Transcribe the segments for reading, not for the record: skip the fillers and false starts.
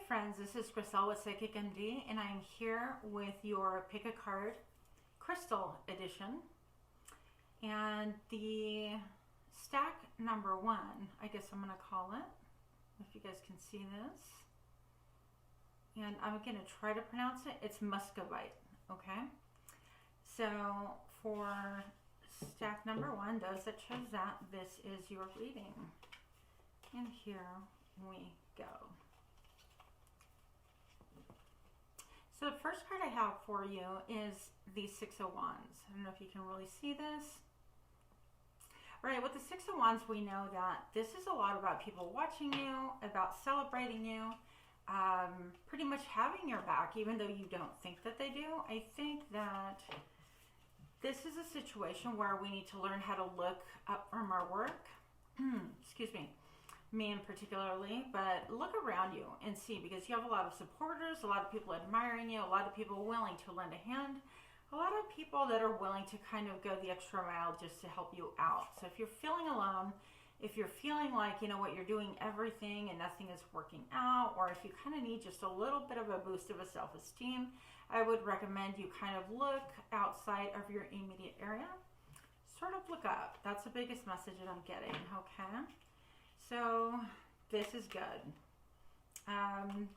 friends, this is Crystal with Psychic MD, and I'm here with your Pick a Card Crystal Edition. And the stack number 1, I guess I'm going to call it, if you guys can see this. And I'm going to try to pronounce it. It's muscovite, okay? So for stack number 1, those that chose that, this is your reading. And here we go. So the first card I have for you is the Six of Wands. I don't know if you can really see this. All right, with the Six of Wands, we know that this is a lot about people watching you, about celebrating you, pretty much having your back, even though you don't think that they do. I think that this is a situation where we need to learn how to look up from our work. Excuse me in particularly, but look around you and see, because you have a lot of supporters, a lot of people admiring you, a lot of people willing to lend a hand, a lot of people that are willing to kind of go the extra mile just to help you out. So if you're feeling alone, if you're feeling like, you know what, you're doing everything and nothing is working out, or if you kind of need just a little bit of a boost of a self-esteem, I would recommend you kind of look outside of your immediate area. Sort of look up. That's the biggest message that I'm getting, okay? So this is good.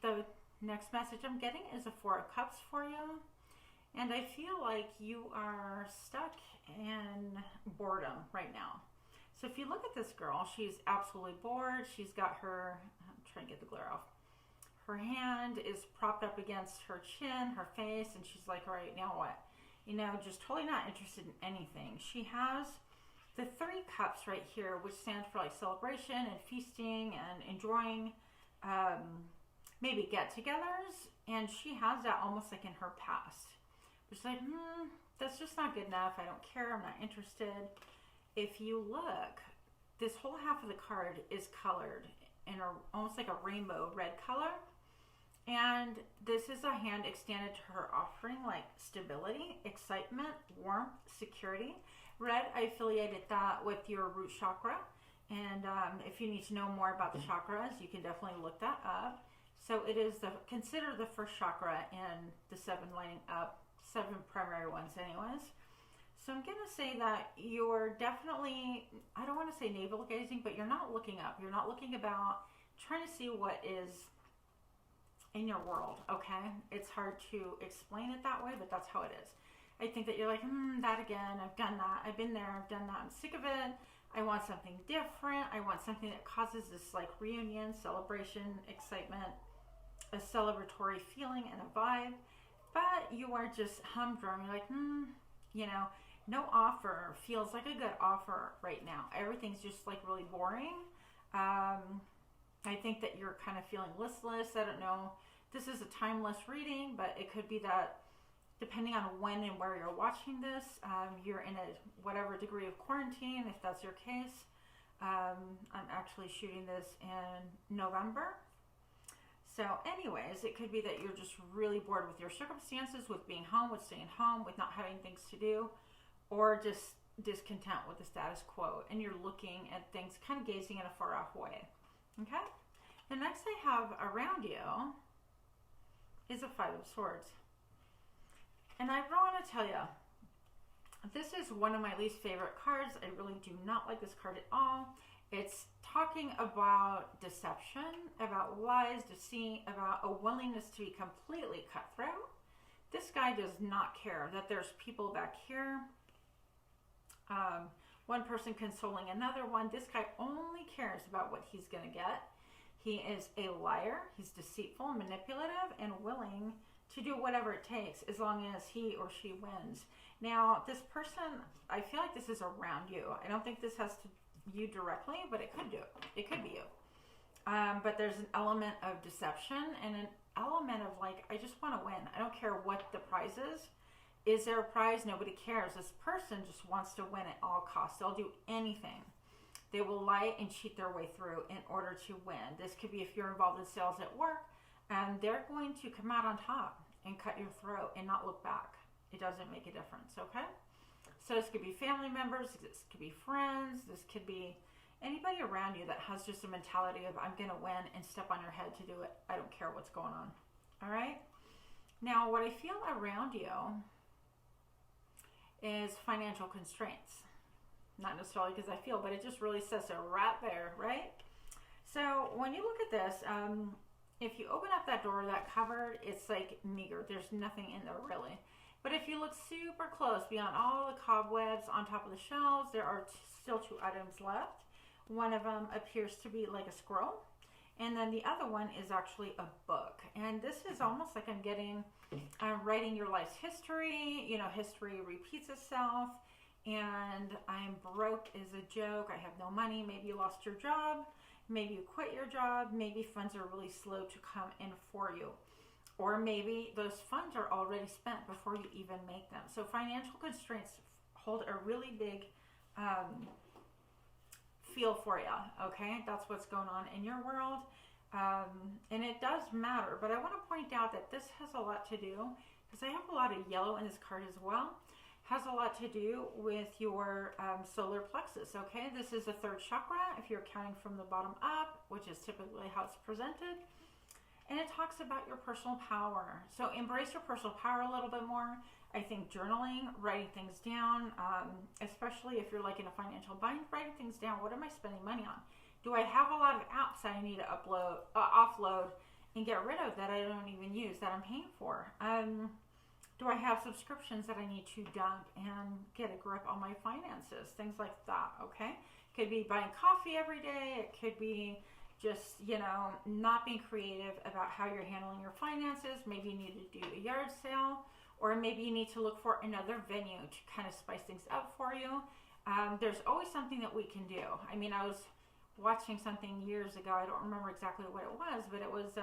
The next message I'm getting is a Four of Cups for you. And I feel like you are stuck in boredom right now. So if you look at this girl, she's absolutely bored. She's got her, I'm trying to get the glare off. Her hand is propped up against her chin, her face, and she's like, all right, now what? You know, just totally not interested in anything. She has the Three Cups right here, which stands for like celebration and feasting and enjoying maybe get-togethers, and she has that almost like in her past. It's like, that's just not good enough. I don't care. I'm not interested. If you look, this whole half of the card is colored in almost like a rainbow red color, and this is a hand extended to her, offering like stability, excitement, warmth, security. Red, I affiliated that with your root chakra, and if you need to know more about the chakras, you can definitely look that up. So it is considered the first chakra in the 7 lining up, 7 primary ones anyways. So I'm going to say that you're definitely, I don't want to say navel gazing, but you're not looking up. You're not looking about, trying to see what is in your world, okay? It's hard to explain it that way, but that's how it is. I think that you're like, that again, I've done that, I've been there, I've done that, I'm sick of it, I want something different, I want something that causes this like reunion, celebration, excitement, a celebratory feeling and a vibe, but you are just humdrum. You're like, you know, no offer feels like a good offer right now. Everything's just like really boring. I think that you're kind of feeling listless. I don't know, this is a timeless reading, but it could be that depending on when and where you're watching this, you're in a whatever degree of quarantine, if that's your case. I'm actually shooting this in November. So anyways, it could be that you're just really bored with your circumstances, with being home, with staying home, with not having things to do, or just discontent with the status quo, and you're looking at things, kind of gazing in a far off way. Okay? The next I have around you is a Five of Swords. And I want to tell you, this is one of my least favorite cards. I really do not like this card at all. It's talking about deception, about lies, deceit, about a willingness to be completely cutthroat. This guy does not care that there's people back here. One person consoling another one. This guy only cares about what he's going to get. He is a liar. He's deceitful, manipulative, and willing to do whatever it takes as long as he or she wins. Now, this person, I feel like this is around you. I don't think this has to you directly, but it could do. It could be you. But there's an element of deception and an element of like, I just want to win. I don't care what the prize is. Is there a prize? Nobody cares. This person just wants to win at all costs. They'll do anything. They will lie and cheat their way through in order to win. This could be if you're involved in sales at work, and they're going to come out on top and cut your throat and not look back. It doesn't make a difference, okay? So this could be family members, this could be friends, this could be Anybody around you that has just a mentality of I'm going to win and step on your head to do it. I don't care what's going on. All right? Now, what I feel around you is financial constraints. Not necessarily because I feel, but it just really says so right there, right? So when you look at this, if you open up that door, that cupboard, it's like meager. There's nothing in there really. But if you look super close, beyond all the cobwebs on top of the shelves, there are still 2 items left. One of them appears to be like a scroll, and then the other one is actually a book. And this is almost like I'm getting, writing your life's history. You know, history repeats itself, and I'm broke is a joke. I have no money. Maybe you lost your job. Maybe you quit your job. Maybe funds are really slow to come in for you. Or maybe those funds are already spent before you even make them. So financial constraints hold a really big feel for you, okay? That's what's going on in your world. And it does matter, but I want to point out that this has a lot to do, because I have a lot of yellow in this card as well, has a lot to do with your solar plexus, okay? This is the 3rd chakra, if you're counting from the bottom up, which is typically how it's presented. And it talks about your personal power. So embrace your personal power a little bit more. I think journaling, writing things down, especially if you're like in a financial bind, writing things down. What am I spending money on? Do I have a lot of apps that I need to offload and get rid of that I don't even use, that I'm paying for? Do I have subscriptions that I need to dump and get a grip on my finances? Things like that, okay? Could be buying coffee every day. It could be just, you know, not being creative about how you're handling your finances. Maybe you need to do a yard sale, or maybe you need to look for another venue to kind of spice things up for you. There's always something that we can do. I mean, I was watching something years ago. I don't remember exactly what it was, but it was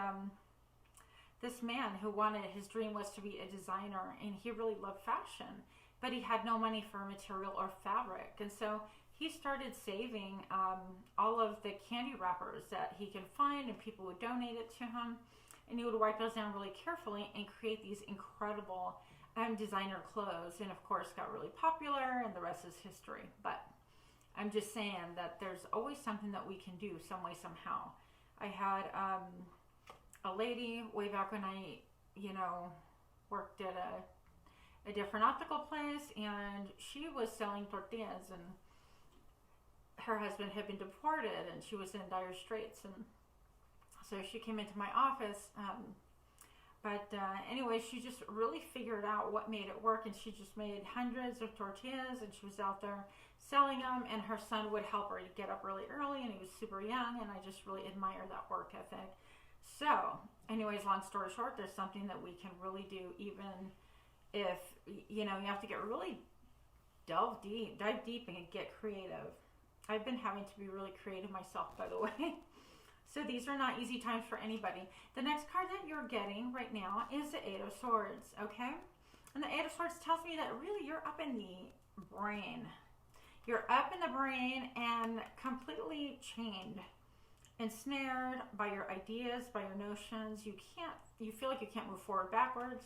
this man who his dream was to be a designer, and he really loved fashion, but he had no money for material or fabric. And so he started saving all of the candy wrappers that he could find, and people would donate it to him. And he would wipe those down really carefully and create these incredible designer clothes. And of course, got really popular, and the rest is history. But I'm just saying that there's always something that we can do some way, somehow. I had a lady way back when I, you know, worked at a different optical place, and she was selling tortillas, and her husband had been deported, and she was in dire straits, and so she came into my office. Anyway, she just really figured out what made it work, and she just made hundreds of tortillas, and she was out there selling them, and her son would help her. He'd get up really early, and he was super young, and I just really admire that work ethic. So anyways, long story short, there's something that we can really do, even if, you know, you have to get really dive deep and get creative. I've been having to be really creative myself, by the way. So these are not easy times for anybody. The next card that you're getting right now is the 8 of Swords, okay? And the 8 of Swords tells me that really you're up in the brain. You're up in the brain and completely chained, ensnared by your ideas, by your notions. You feel like you can't move forward, backwards.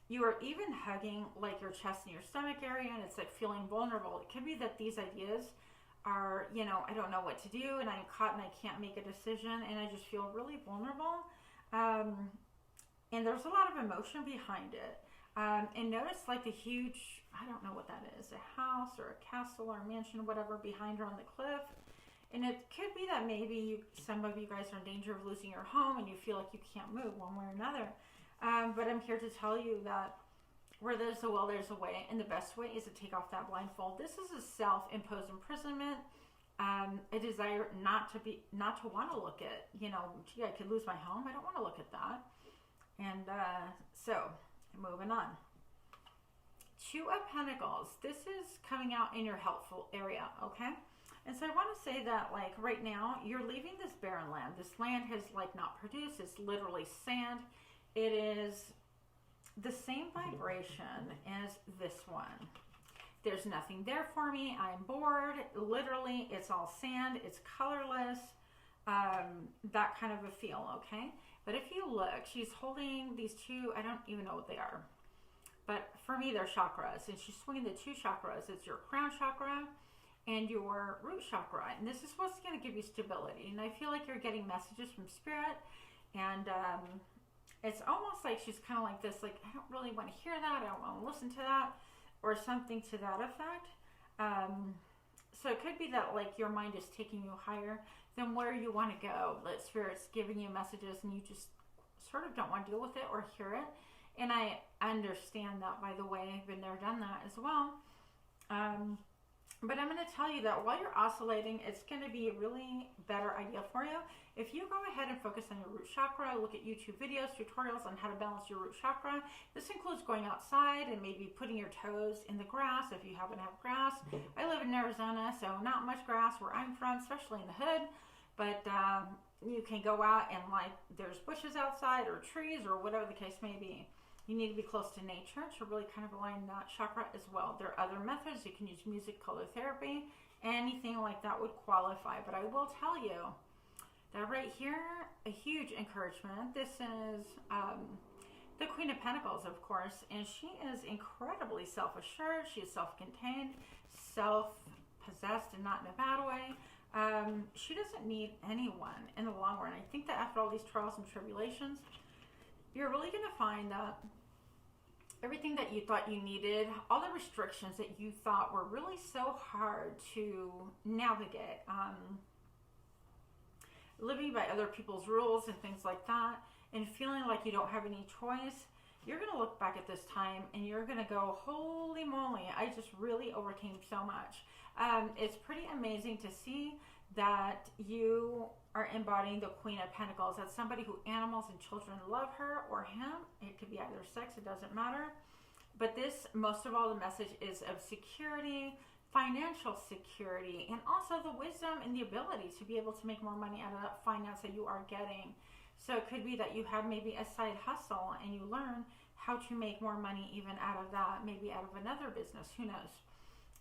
You are even hugging like your chest and your stomach area, and it's like feeling vulnerable. It could be that these ideas are, you know, I don't know what to do, and I'm caught and I can't make a decision, and I just feel really vulnerable. And there's a lot of emotion behind it. And notice like the huge, I don't know what that is, a house or a castle or a mansion, whatever, behind her on the cliff. And it could be that maybe some of you guys are in danger of losing your home, and you feel like you can't move one way or another. But I'm here to tell you that where there's a will, there's a way, and the best way is to take off that blindfold. This is a self-imposed imprisonment, a desire not to want to look at, you know, gee, I could lose my home. I don't want to look at that. And so, moving on. 2 of Pentacles. This is coming out in your helpful area, okay? And so I want to say that, like, right now, you're leaving this barren land. This land has, like, not produced. It's literally sand. It is the same vibration as this one. There's nothing there for me. I'm bored. Literally, it's all sand. It's colorless. That kind of a feel, okay? But if you look, she's holding these 2, I don't even know what they are. But for me, they're chakras. And she's swinging the 2 chakras. It's your crown chakra and your root chakra. And this is what's going to give you stability. And I feel like you're getting messages from spirit, and it's almost like she's kind of like this, like, I don't really want to hear that, I don't want to listen to that, or something to that effect. So it could be that like your mind is taking you higher than where you want to go. That spirit's giving you messages and you just sort of don't want to deal with it or hear it. And I understand that, by the way. I've been there, done that as well. But I'm going to tell you that while you're oscillating, it's going to be a really better idea for you. If you go ahead and focus on your root chakra, look at YouTube videos, tutorials on how to balance your root chakra. This includes going outside and maybe putting your toes in the grass if you happen to have grass. I live in Arizona, so not much grass where I'm from, especially in the hood. But you can go out and like there's bushes outside or trees or whatever the case may be. You need to be close to nature to really kind of align that chakra as well. There are other methods. You can use music, color therapy, anything like that would qualify. But I will tell you that right here, a huge encouragement. This is the Queen of Pentacles, of course, and she is incredibly self-assured. She is self-contained, self-possessed, and not in a bad way. She doesn't need anyone in the long run. I think that after all these trials and tribulations, you're really going to find that everything that you thought you needed, all the restrictions that you thought were really so hard to navigate, living by other people's rules and things like that, and feeling like you don't have any choice, you're going to look back at this time and you're going to go, holy moly, I just really overcame so much. It's pretty amazing to see that you are embodying the Queen of Pentacles. That's somebody who animals and children love her or him. It could be either sex, it doesn't matter. But this, most of all, the message is of security, financial security, and also the wisdom and the ability to be able to make more money out of that finance that you are getting. So it could be that you have maybe a side hustle and you learn how to make more money even out of that, maybe out of another business, who knows.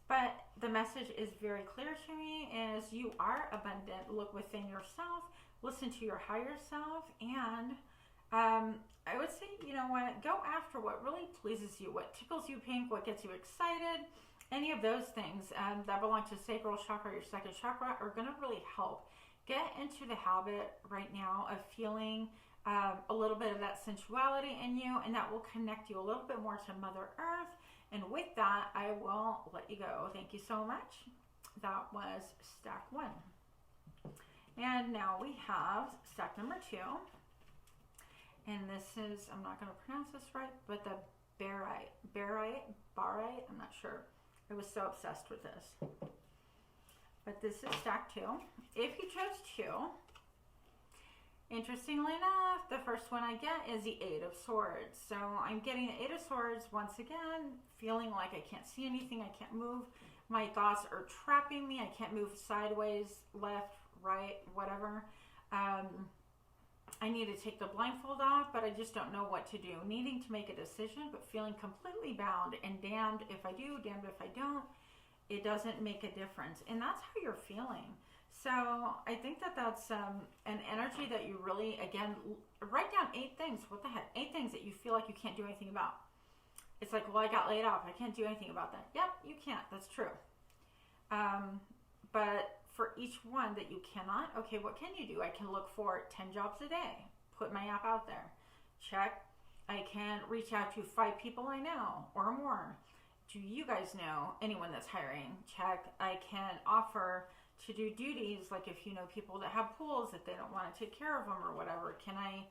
But the message is very clear to me, is you are abundant. Look within yourself, listen to your higher self, and I would say, you know what, go after what really pleases you, what tickles you pink, what gets you excited. Any of those things that belong to sacral chakra, your second chakra, are going to really help. Get into the habit right now of feeling a little bit of that sensuality in you, and that will connect you a little bit more to Mother Earth. And with that, I will let you go. Thank you so much. That was stack 1. And now we have stack number 2. And this is, I'm not going to pronounce this right, but the barite, I'm not sure. I was so obsessed with this. But this is stack 2. If you chose 2, interestingly enough, the first one I get is the Eight of Swords. So I'm getting the Eight of Swords once again, feeling like I can't see anything, I can't move. My thoughts are trapping me. I can't move sideways, left, right, whatever. I need to take the blindfold off, but I just don't know what to do. Needing to make a decision, but feeling completely bound and damned if I do, damned if I don't. It doesn't make a difference. And that's how you're feeling. So I think that that's an energy that you really, again, write down 8 things. What the heck? 8 things that you feel like you can't do anything about. It's like, well, I got laid off. I can't do anything about that. Yep, you can't. That's true. But for each one that you cannot, okay, what can you do? I can look for 10 jobs a day. Put my app out there. Check. I can reach out to 5 people I know or more. Do you guys know anyone that's hiring? Check. I can offer to do duties, like if you know people that have pools that they don't want to take care of them or whatever. Can I,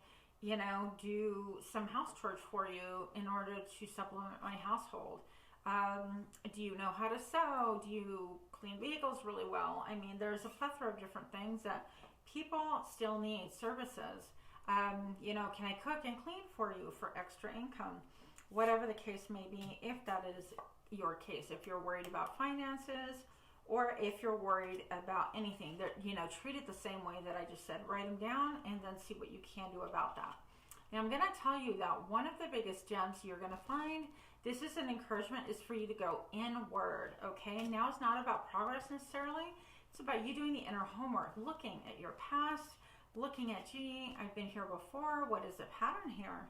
do some house chores for you in order to supplement my household? Do you know how to sew? Do you clean vehicles really well? I mean, there's a plethora of different things that people still need services. Can I cook and clean for you for extra income? Whatever the case may be, if that is your case, if you're worried about finances, or if you're worried about anything, that treat it the same way that I just said. Write them down and then see what you can do about that. Now I'm going to tell you that one of the biggest gems you're going to find, this is an encouragement, is for you to go inward, okay? Now it's not about progress necessarily. It's about you doing the inner homework, looking at your past, looking at, gee, I've been here before. What is the pattern here?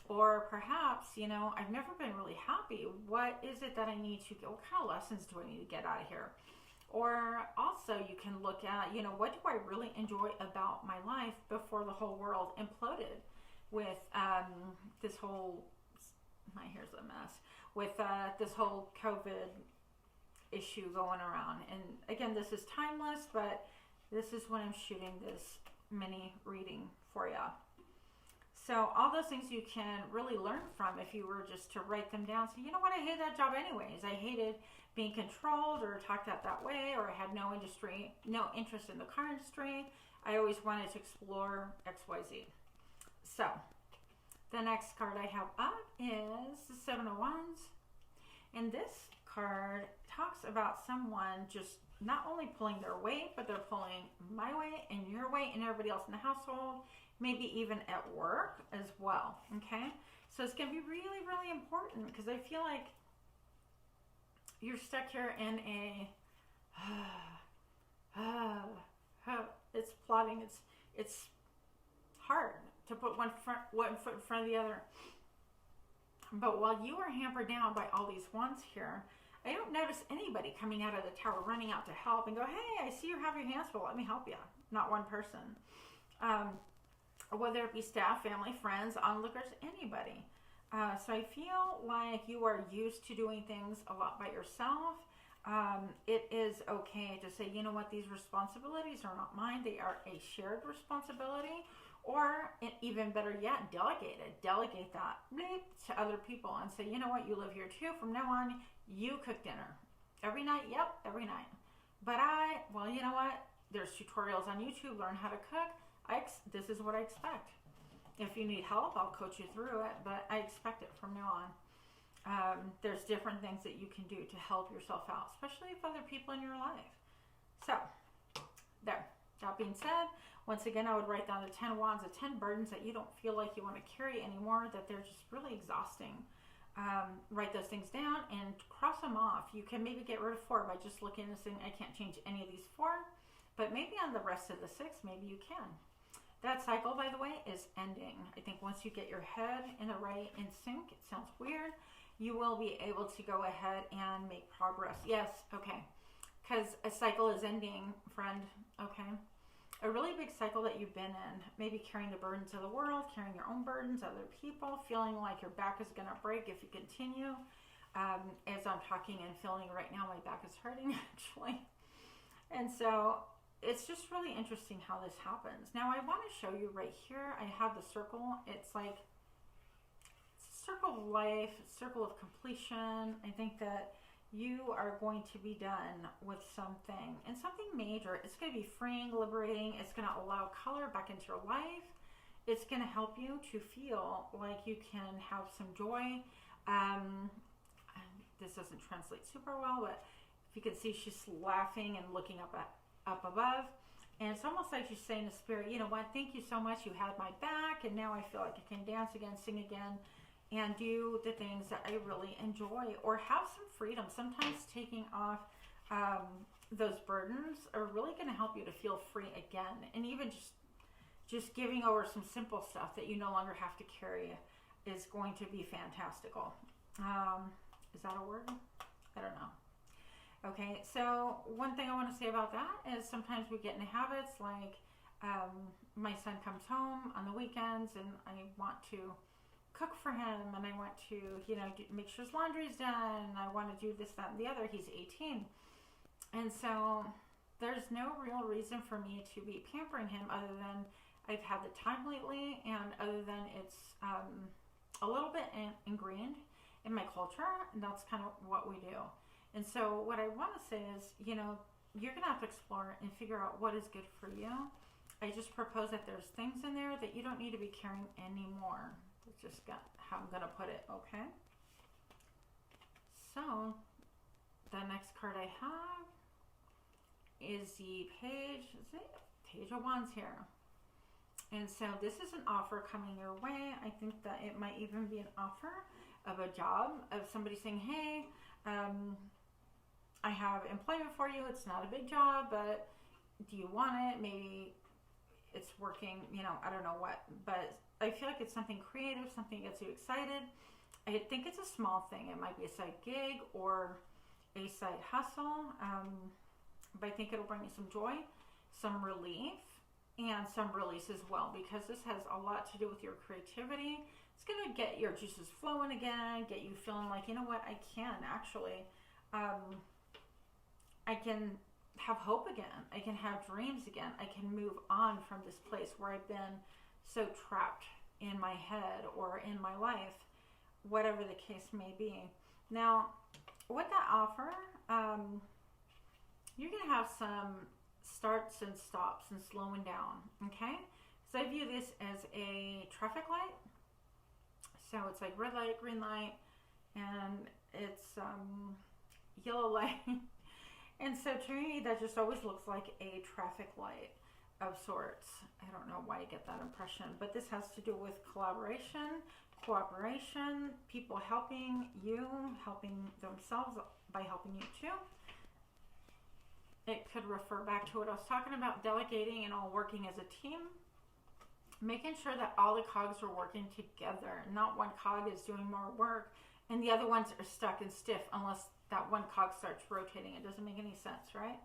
Or perhaps, I've never been really happy. What is it that I need to get? What kind of lessons do I need to get out of here? Or also you can look at, what do I really enjoy about my life before the whole world imploded with this whole, my hair's a mess, with this whole COVID issue going around. And again, this is timeless, but this is when I'm shooting this mini reading for you. So all those things you can really learn from if you were just to write them down. So you know what, I hated that job anyways. I hated being controlled or talked at that way, or I had no interest in the car industry. I always wanted to explore XYZ. So the next card I have up is the Seven of Wands. And this card talks about someone just not only pulling their weight, but they're pulling my weight and your weight and everybody else in the household, maybe even at work as well, okay? So it's going to be really, really important because I feel like you're stuck here in a, it's plotting, it's hard to put one foot in front of the other. But while you are hampered down by all these wands here, I don't notice anybody coming out of the tower running out to help and go, hey, I see you have your hands full, let me help you. Not one person. Whether it be staff, family, friends, onlookers, anybody. So I feel like you are used to doing things a lot by yourself. It is okay to say, you know what, these responsibilities are not mine. They are a shared responsibility. Or even better yet, delegate it. Delegate that to other people and say, you know what, you live here too. From now on, you cook dinner. Every night? Yep, every night. But well, you know what? There's tutorials on YouTube, learn how to cook. This is what I expect. If you need help, I'll coach you through it, but I expect it from now on. There's different things that you can do to help yourself out, especially if other people in your life. So, there. That being said, once again, I would write down the 10 wands, the 10 burdens that you don't feel like you want to carry anymore, that they're just really exhausting. Write those things down and cross them off. You can maybe get rid of 4 by just looking and saying, I can't change any of these 4, but maybe on the rest of the 6, maybe you can. That cycle, by the way, is ending. I think once you get your head in sync, it sounds weird, you will be able to go ahead and make progress. Yes, okay. Because a cycle is ending, friend, okay? A really big cycle that you've been in, maybe carrying the burdens of the world, carrying your own burdens, other people, feeling like your back is going to break if you continue. As I'm talking and feeling right now, my back is hurting, actually. And so it's just really interesting how this happens. Now, I want to show you right here, I have the circle. It's like it's a circle of life, circle of completion. I think that you are going to be done with something, and something major. It's going to be freeing, liberating. It's going to allow color back into your life. It's going to help you to feel like you can have some joy. This doesn't translate super well, but if you can see, she's laughing and looking up above. And it's almost like she's saying to spirit, you know what, thank you so much. You had my back, and now I feel like I can dance again, sing again, and do the things that I really enjoy, or have some freedom. Sometimes taking off those burdens are really going to help you to feel free again, and even just giving over some simple stuff that you no longer have to carry is going to be fantastical. Is that a word? I don't know. Okay, so one thing I want to say about that is sometimes we get into habits like my son comes home on the weekends and I want to cook for him, and I want to, make sure his laundry's done, and I want to do this, that, and the other. He's 18. And so there's no real reason for me to be pampering him other than I've had the time lately, and other than it's a little bit ingrained in my culture, and that's kind of what we do. And so what I want to say is, you're going to have to explore and figure out what is good for you. I just propose that there's things in there that you don't need to be carrying anymore. That's just how I'm going to put it, okay? So, the next card I have is the Page of Wands here. And so this is an offer coming your way. I think that it might even be an offer of a job, of somebody saying, hey, I have employment for you. It's not a big job, but do you want it? Maybe it's working, I don't know what, but I feel like it's something creative, something that gets you excited. I think it's a small thing. It might be a side gig or a side hustle. but I think it'll bring you some joy, some relief, and some release as well, because this has a lot to do with your creativity. It's going to get your juices flowing again, get you feeling like, you know what, I can actually, I can have hope again. I can have dreams again. I can move on from this place where I've been so trapped in my head or in my life, whatever the case may be. Now, with that offer, you're going to have some starts and stops and slowing down, okay? So I view this as a traffic light. So it's like red light, green light, and it's yellow light. And so to me, that just always looks like a traffic light of sorts. I don't know why you get that impression, but this has to do with collaboration, cooperation, people helping you, helping themselves by helping you too. It could refer back to what I was talking about, delegating and all working as a team. Making sure that all the cogs are working together, not one cog is doing more work and the other ones are stuck and stiff unless that one cog starts rotating. It doesn't make any sense, right?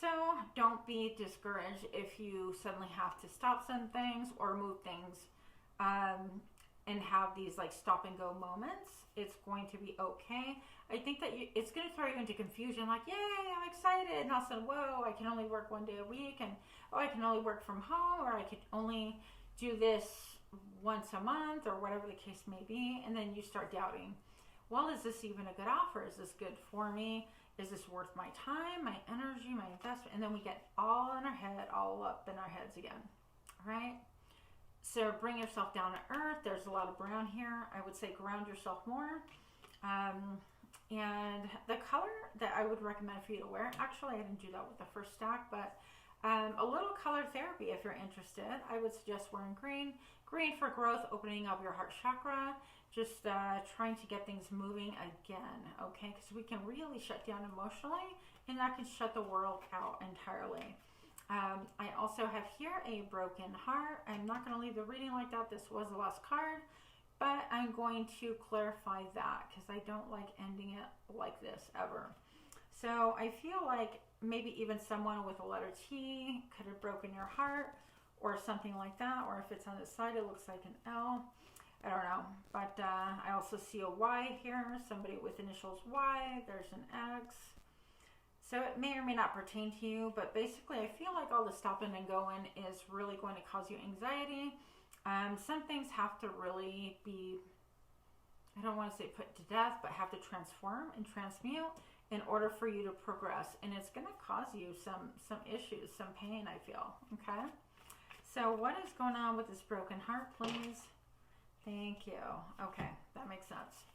So don't be discouraged if you suddenly have to stop some things or move things and have these like stop and go moments. It's going to be okay. I think that it's going to throw you into confusion, like, yay, I'm excited. And all of a sudden, whoa, I can only work one day a week. And, oh, I can only work from home, or I could only do this once a month, or whatever the case may be. And then you start doubting, well, is this even a good offer? Is this good for me? Is this worth my time, my energy, my investment? And then we get all in our head, all up in our heads again, all right? So bring yourself down to earth. There's a lot of brown here. I would say ground yourself more. And the color that I would recommend for you to wear, actually I didn't do that with the first stack, but a little color therapy if you're interested. I would suggest wearing green. Green for growth, opening up your heart chakra, just trying to get things moving again, okay? Because we can really shut down emotionally, and that can shut the world out entirely. I also have here a broken heart. I'm not going to leave the reading like that. This was the last card. But I'm going to clarify that because I don't like ending it like this ever. So I feel like maybe even someone with a letter T could have broken your heart or something like that. Or if it's on the side, it looks like an L. I don't know. But I also see a Y here. Somebody with initials Y. There's an X. So it may or may not pertain to you. But basically, I feel like all the stopping and going is really going to cause you anxiety. Some things have to really be, I don't want to say put to death, but have to transform and transmute in order for you to progress. And it's going to cause you some issues, some pain, I feel. Okay? So what is going on with this broken heart, please? Thank you. Okay, that makes sense.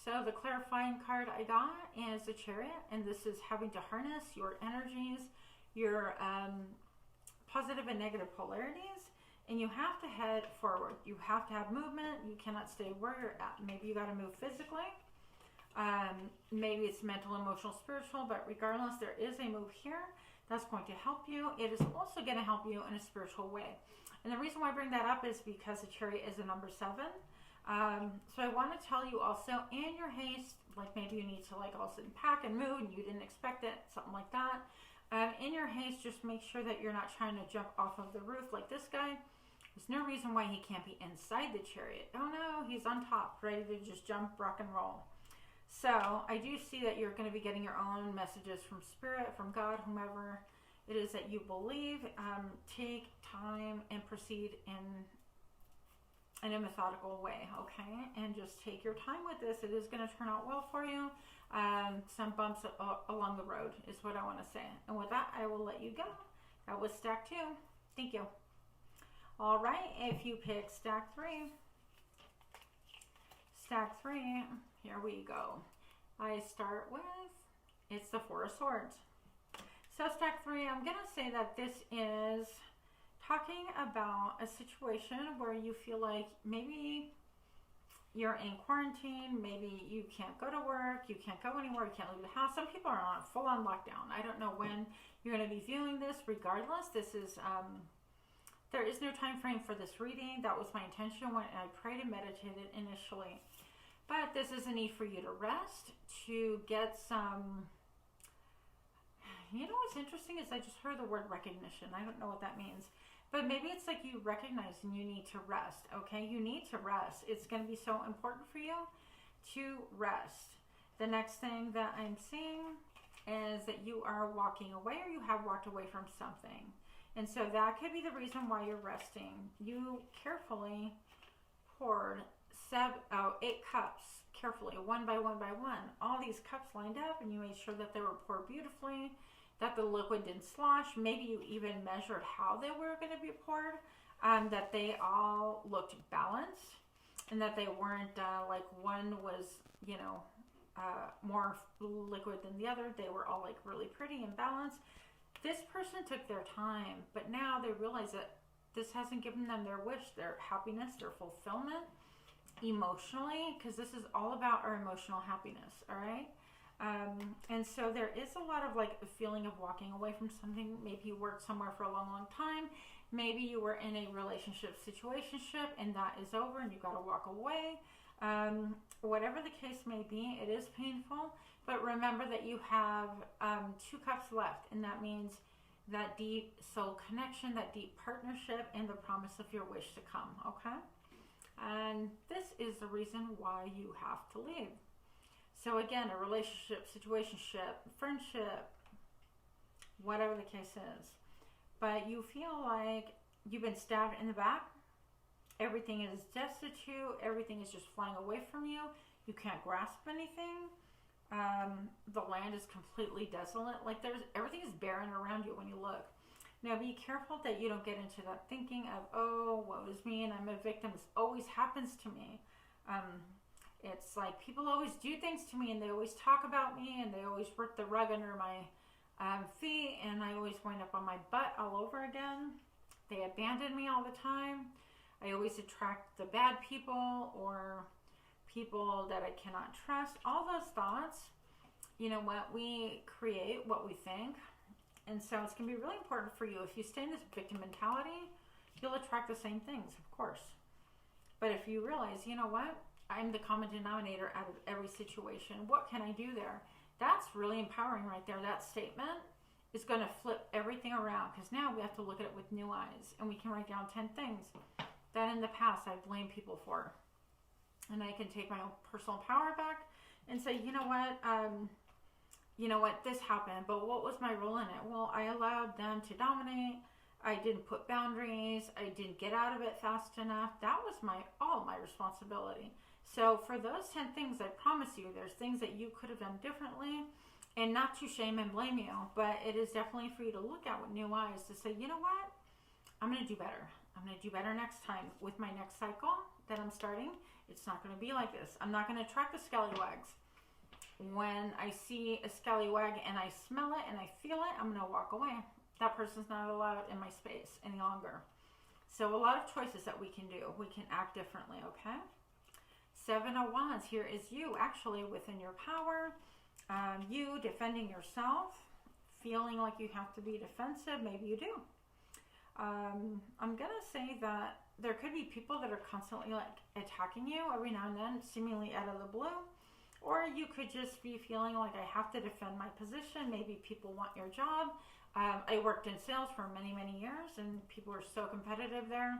So the clarifying card I got is the Chariot, and this is having to harness your energies, your positive and negative polarities. And you have to head forward. You have to have movement. You cannot stay where you're at. Maybe you got to move physically. Maybe it's mental, emotional, spiritual. But regardless, there is a move here that's going to help you. It is also going to help you in a spiritual way. And the reason why I bring that up is because the Chariot is a number 7. So I want to tell you also, in your haste, like maybe you need to like all of a sudden pack and move and you didn't expect it, something like that. In your haste, just make sure that you're not trying to jump off of the roof like this guy. There's no reason why he can't be inside the Chariot. Oh no, he's on top, ready to just jump, rock and roll. So I do see that you're going to be getting your own messages from Spirit, from God, whomever it is that you believe. Take time and proceed in a methodical way, okay? And just take your time with this. It is going to turn out well for you. Some bumps along the road is what I want to say. And with that, I will let you go. That was stack 2. Thank you. All right, if you pick stack 3, here we go. I start with, it's the 4 of Swords. So stack 3, I'm going to say that this is talking about a situation where you feel like maybe you're in quarantine, maybe you can't go to work, you can't go anywhere, you can't leave the house. Some people are on full-on lockdown. I don't know when you're going to be viewing this. Regardless, this is... there is no time frame for this reading. That was my intention when I prayed and meditated initially. But this is a need for you to rest, to get some You know what's interesting is I just heard the word recognition. I don't know what that means. But maybe it's like you recognize and you need to rest, okay? You need to rest. It's going to be so important for you to rest. The next thing that I'm seeing is that you are walking away or you have walked away from something. And so that could be the reason why you're resting. You carefully poured 8 cups, carefully, one by one by one. All these cups lined up and you made sure that they were poured beautifully, that the liquid didn't slosh. Maybe you even measured how they were going to be poured, that they all looked balanced and that they weren't like one was, more liquid than the other. They were all like really pretty and balanced. This person took their time, but now they realize that this hasn't given them their wish, their happiness, their fulfillment emotionally, because this is all about our emotional happiness, all right? And so there is a lot of like a feeling of walking away from something. Maybe you worked somewhere for a long, long time. Maybe you were in a relationship situationship and that is over and you got to walk away. Whatever the case may be, it is painful, but remember that you have 2 cups left, and that means that deep soul connection, that deep partnership, and the promise of your wish to come, okay? And this is the reason why you have to leave. So again, a relationship, situationship, friendship, whatever the case is, but you feel like you've been stabbed in the back. Everything is destitute. Everything is just flying away from you. You can't grasp anything. The land is completely desolate. Like everything is barren around you when you look. Now be careful that you don't get into that thinking of, oh, woe is me and I'm a victim. This always happens to me. It's like people always do things to me and they always talk about me and they always rip the rug under my feet and I always wind up on my butt all over again. They abandon me all the time. I always attract the bad people or people that I cannot trust. All those thoughts, you know what, we create what we think. And so it's going to be really important for you. If you stay in this victim mentality, you'll attract the same things, of course. But if you realize, you know what, I'm the common denominator out of every situation. What can I do there? That's really empowering right there. That statement is going to flip everything around because now we have to look at it with new eyes and we can write down 10 things that in the past I've blamed people for. And I can take my own personal power back and say, you know what, this happened, but what was my role in it? Well, I allowed them to dominate. I didn't put boundaries. I didn't get out of it fast enough. That was all my responsibility. So for those 10 things, I promise you, there's things that you could have done differently, and not to shame and blame you, but it is definitely for you to look at with new eyes to say, you know what, I'm going to do better. I'm going to do better next time with my next cycle that I'm starting. It's not going to be like this. I'm not going to attract the scallywags. When I see a scallywag and I smell it and I feel it, I'm going to walk away. That person's not allowed in my space any longer. So a lot of choices that we can do. We can act differently, okay? 7 of Wands, here is you actually within your power. You defending yourself, feeling like you have to be defensive. Maybe you do. I'm going to say that there could be people that are constantly like attacking you every now and then, seemingly out of the blue. Or you could just be feeling like I have to defend my position. Maybe people want your job. I worked in sales for many, many years and people were so competitive there.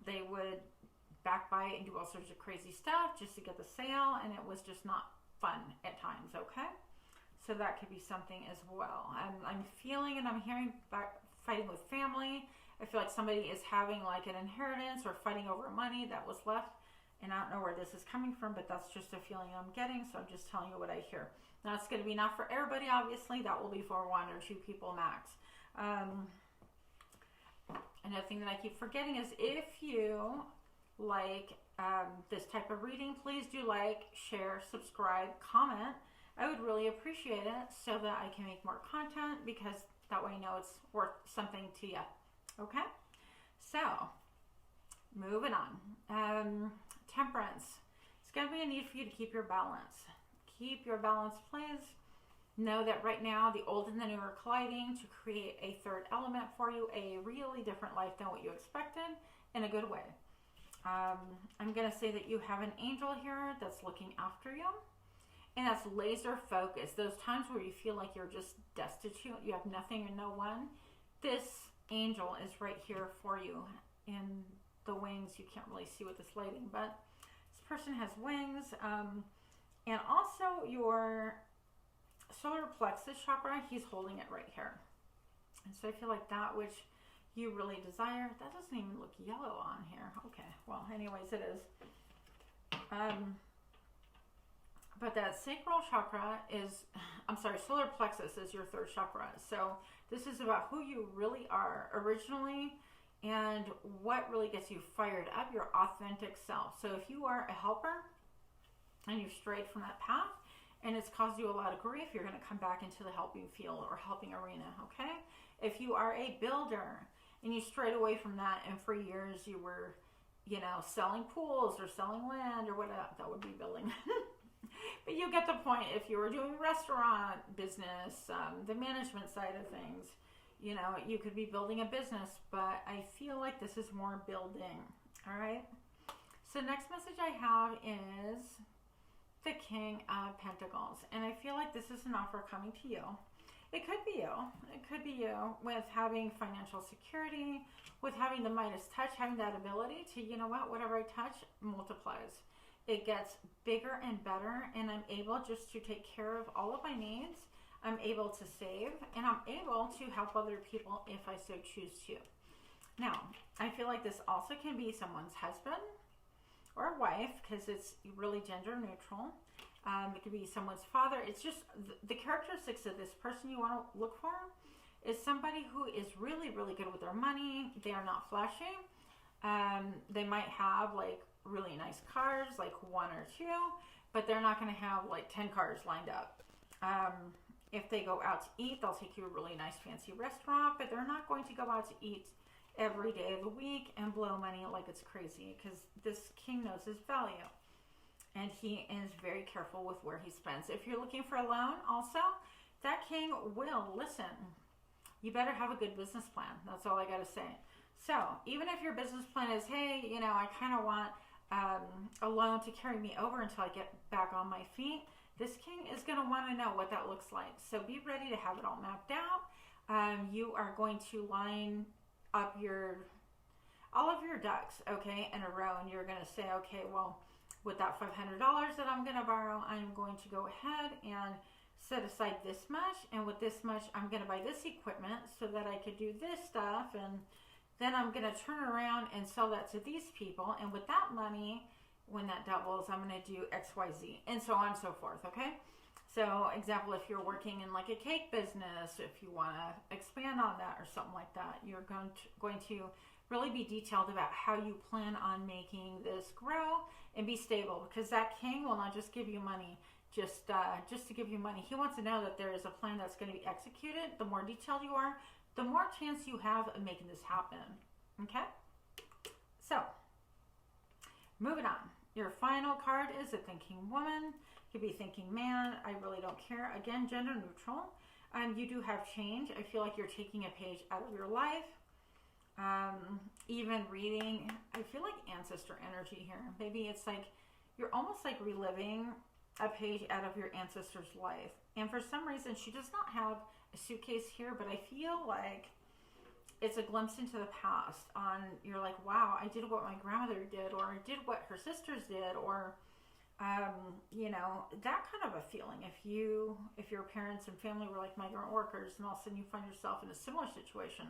They would backbite and do all sorts of crazy stuff just to get the sale, and it was just not fun at times, okay? So that could be something as well. I'm feeling and I'm hearing fighting with family. I feel like somebody is having like an inheritance or fighting over money that was left. And I don't know where this is coming from, but that's just a feeling I'm getting. So I'm just telling you what I hear. Now it's going to be not for everybody, obviously. That will be for 1 or 2 people max. Another thing that I keep forgetting is if you like this type of reading, please do like, share, subscribe, comment. I would really appreciate it so that I can make more content because that way I know it's worth something to you. Okay? So, moving on. Temperance. It's going to be a need for you to keep your balance. Keep your balance, please. Know that right now the old and the new are colliding to create a third element for you, a really different life than what you expected in a good way. I'm going to say that you have an angel here that's looking after you. And that's laser focus. Those times where you feel like you're just destitute, you have nothing and no one. This angel is right here for you in the wings. You can't really see with this lighting, but this person has wings. And also your solar plexus chakra, he's holding it right here. And so I feel like that which you really desire, that doesn't even look yellow on here. Okay, well, anyways, it is. But that sacral chakra is, solar plexus is your third chakra. So this is about who you really are originally and what really gets you fired up, your authentic self. So if you are a helper and you've strayed from that path and it's caused you a lot of grief, you're going to come back into the helping field or helping arena, okay? If you are a builder and you strayed away from that and for years you were, selling pools or selling land or whatever, that would be building. But you get the point. If you were doing restaurant business, the management side of things, you could be building a business, but I feel like this is more building. All right. So next message I have is the King of Pentacles. And I feel like this is an offer coming to you. It could be you. It could be you with having financial security, with having the Midas touch, having that ability to, whatever I touch multiplies. It gets bigger and better, and I'm able just to take care of all of my needs. I'm able to save, and I'm able to help other people if I so choose to. Now, I feel like this also can be someone's husband or wife, because it's really gender neutral. It could be someone's father. It's just the characteristics of this person you want to look for is somebody who is really, really good with their money. They are not flashy. They might have really nice cars, like one or two, but they're not going to have 10 cars lined up. If they go out to eat, they'll take you to a really nice fancy restaurant, but they're not going to go out to eat every day of the week and blow money like it's crazy, because this king knows his value and he is very careful with where he spends. If you're looking for a loan also, that king will listen. You better have a good business plan. That's all I got to say. So even if your business plan is, hey, I kind of want a loan to carry me over until I get back on my feet, this king is going to want to know what that looks like. So be ready to have it all mapped out. You are going to line up all of your ducks, okay, in a row, and you're going to say, okay, well, with that $500 that I'm going to borrow, I'm going to go ahead and set aside this much, and with this much, I'm going to buy this equipment so that I could do this stuff, and then I'm going to turn around and sell that to these people. And with that money, when that doubles, I'm going to do X, Y, Z, and so on and so forth, okay? So, example, if you're working in a cake business, if you want to expand on that or something like that, you're going to really be detailed about how you plan on making this grow and be stable, because that king will not just give you money just to give you money. He wants to know that there is a plan that's going to be executed. The more detailed you are, the more chance you have of making this happen. Okay? So, moving on. Your final card is a thinking woman. Could be thinking man. I really don't care. Again, gender neutral. You do have change. I feel like you're taking a page out of your life. Even reading, I feel like ancestor energy here. Maybe it's you're almost reliving a page out of your ancestor's life. And for some reason, she does not have a suitcase here, but I feel like it's a glimpse into the past. You're like, wow, I did what my grandmother did, or I did what her sisters did, or that kind of a feeling. If your parents and family were migrant workers, and all of a sudden you find yourself in a similar situation.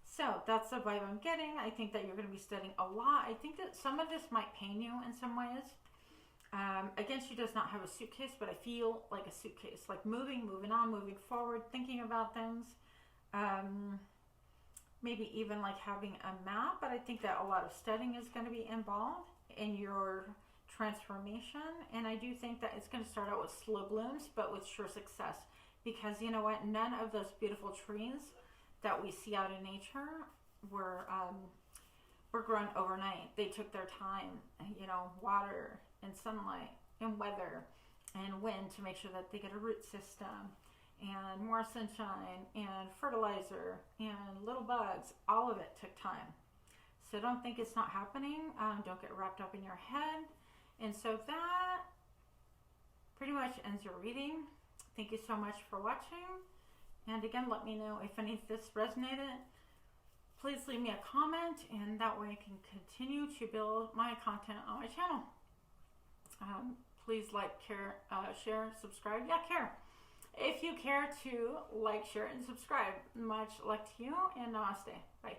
So that's the vibe I'm getting. I think that you're going to be studying a lot. I think that some of this might pain you in some ways. Again, she does not have a suitcase, but I feel like a suitcase, moving on, moving forward, thinking about things. Maybe even having a map, but I think that a lot of studying is going to be involved in your transformation. And I do think that it's going to start out with slow blooms, but with sure success, because you know what? None of those beautiful trees that we see out in nature were grown overnight. They took their time, water and sunlight and weather and wind to make sure that they get a root system and more sunshine and fertilizer and little bugs. All of it took time. So don't think it's not happening. Don't get wrapped up in your head. And so that pretty much ends your reading. Thank you so much for watching. And again, let me know if any of this resonated. Please leave me a comment, and that way I can continue to build my content on my channel. Please like, care, share, subscribe. Yeah, care. If you care to like, share, and subscribe, much luck to you, and namaste. Bye.